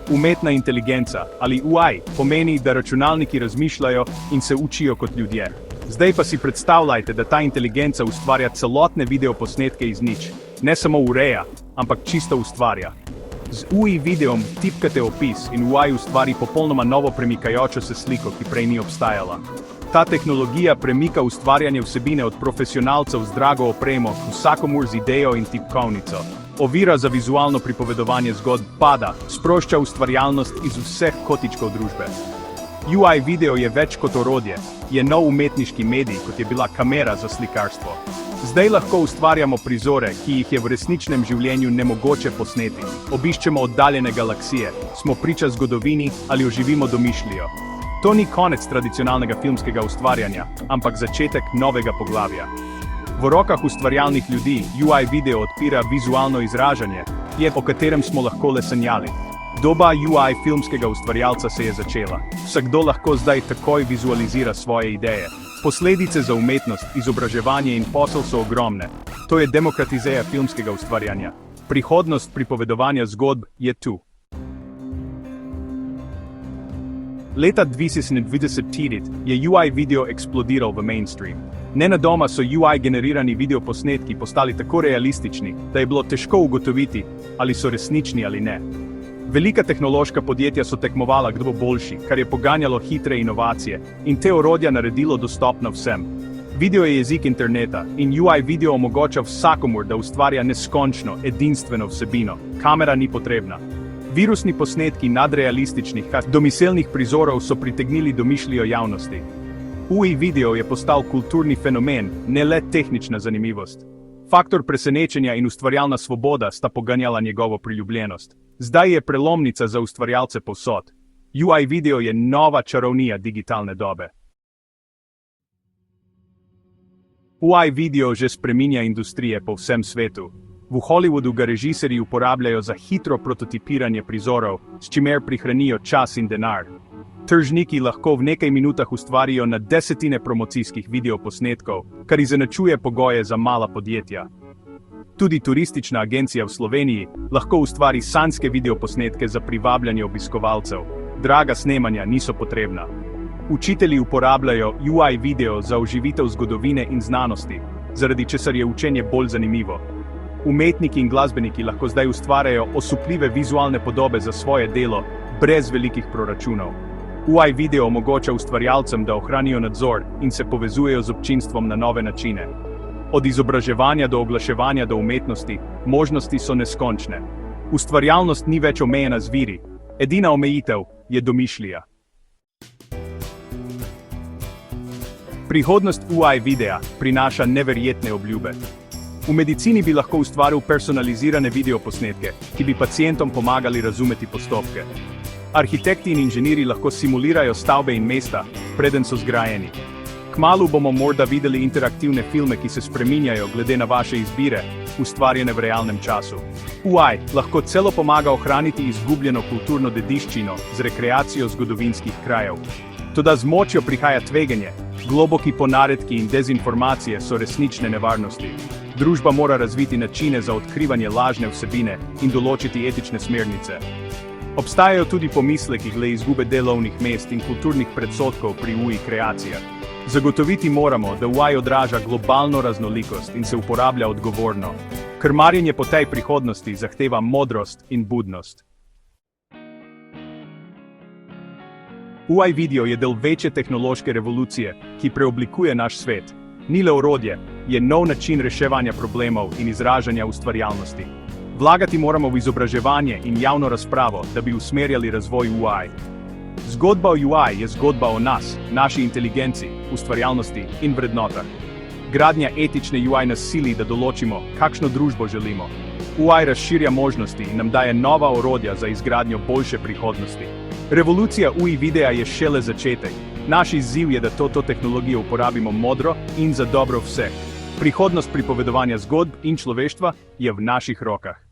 Umetna inteligenca, ali UI, pomeni, da računalniki razmišljajo in se učijo kot ljudje. Zdaj pa si predstavljajte, da ta inteligenca ustvarja celotne videoposnetke iz nič. Ne samo ureja, ampak čisto ustvarja. Z UI videom tipkate opis in UI ustvari popolnoma novo premikajočo se sliko, ki prej ni obstajala. Ta tehnologija premika ustvarjanje vsebine od profesionalcev z drago opremo k vsakomur z idejo in tipkovnico. Ovira za vizualno pripovedovanje zgodb pada, sprošča ustvarjalnost iz vseh kotičkov družbe. UI video je več kot orodje, je nov umetniški medij, kot je bila kamera za slikarstvo. Zdaj lahko ustvarjamo prizore, ki jih je v resničnem življenju nemogoče posneti. Obiščemo oddaljene galaksije, smo priča zgodovini ali oživimo domišljijo. To ni konec tradicionalnega filmskega ustvarjanja, ampak začetek novega poglavja. V rokah ustvarjalnih ljudi UI video odpira vizualno izražanje, o katerem smo lahko le sanjali. Doba UI filmskega ustvarjalca se je začela. Vsakdo lahko zdaj takoj vizualizira svoje ideje. Posledice za umetnost, izobraževanje in posel so ogromne. To je demokratizacija filmskega ustvarjanja. Prihodnost pripovedovanja zgodb je tu. Leta 2020 je UI video eksplodiral v mainstream. Nenadoma so UI generirani videoposnetki postali tako realistični, da je bilo težko ugotoviti, ali so resnični ali ne. Velika tehnološka podjetja so tekmovala, kdo bo boljši, kar je poganjalo hitre inovacije in te orodja naredilo dostopno vsem. Video je jezik interneta in UI video omogoča vsakomur, da ustvarja neskončno, edinstveno vsebino. Kamera ni potrebna. Virusni posnetki nadrealističnih, domiselnih prizorov so pritegnili domišljijo javnosti. UI video je postal kulturni fenomen, ne le tehnična zanimivost. Faktor presenečenja in ustvarjalna svoboda sta poganjala njegovo priljubljenost. Zdaj je prelomnica za ustvarjalce povsod. UI video je nova čarovnija digitalne dobe. UI video že spreminja industrije po vsem svetu. V Hollywoodu ga režiserji uporabljajo za hitro prototipiranje prizorov, s čimer prihranijo čas in denar. Tržniki lahko v nekaj minutah ustvarijo na desetine promocijskih videoposnetkov, kar izenačuje pogoje za mala podjetja. Tudi turistična agencija v Sloveniji lahko ustvari sanjske videoposnetke za privabljanje obiskovalcev. Draga snemanja niso potrebna. Učitelji uporabljajo UI video za oživitev zgodovine in znanosti, zaradi česar je učenje bolj zanimivo. Umetniki in glasbeniki lahko zdaj ustvarjajo osupljive vizualne podobe za svoje delo, brez velikih proračunov. UI video omogoča ustvarjalcem, da ohranijo nadzor in se povezujejo z občinstvom na nove načine. Od izobraževanja do oglaševanja do umetnosti, možnosti so neskončne. Ustvarjalnost ni več omejena z viri, edina omejitev je domišljija. Prihodnost UI videa prinaša neverjetne obljube. V medicini bi lahko ustvaril personalizirane videoposnetke, ki bi pacientom pomagali razumeti postopke. Arhitekti in inženirji lahko simulirajo stavbe in mesta, preden so zgrajeni. Kmalu bomo morda videli interaktivne filme, ki se spreminjajo glede na vaše izbire, ustvarjene v realnem času. UI lahko celo pomaga ohraniti izgubljeno kulturno dediščino z rekreacijo zgodovinskih krajev. Toda z močjo prihaja tveganje, globoki ponaredki in dezinformacije so resnične nevarnosti. Družba mora razviti načine za odkrivanje lažne vsebine in določiti etične smernice. Obstajajo tudi pomisleki glede izgube delovnih mest in kulturnih predsodkov pri UI kreacijah. Zagotoviti moramo, da UI odraža globalno raznolikost in se uporablja odgovorno. Krmarjenje po tej prihodnosti zahteva modrost in budnost. UI video je del večje tehnološke revolucije, ki preoblikuje naš svet. Ni le orodje, je nov način reševanja problemov in izražanja ustvarjalnosti. Vlagati moramo v izobraževanje in javno razpravo, da bi usmerjali razvoj UI. Zgodba o UI je zgodba o nas, naši inteligenci, ustvarjalnosti in vrednotah. Gradnja etične UI nas sili, da določimo, kakšno družbo želimo. UI razširja možnosti in nam daje nova orodja za izgradnjo boljše prihodnosti. Revolucija UI videa je šele začetek. Naš izziv je, da to tehnologijo uporabimo modro in za dobro vseh. Prihodnost pripovedovanja zgodb in človeštva je v naših rokah.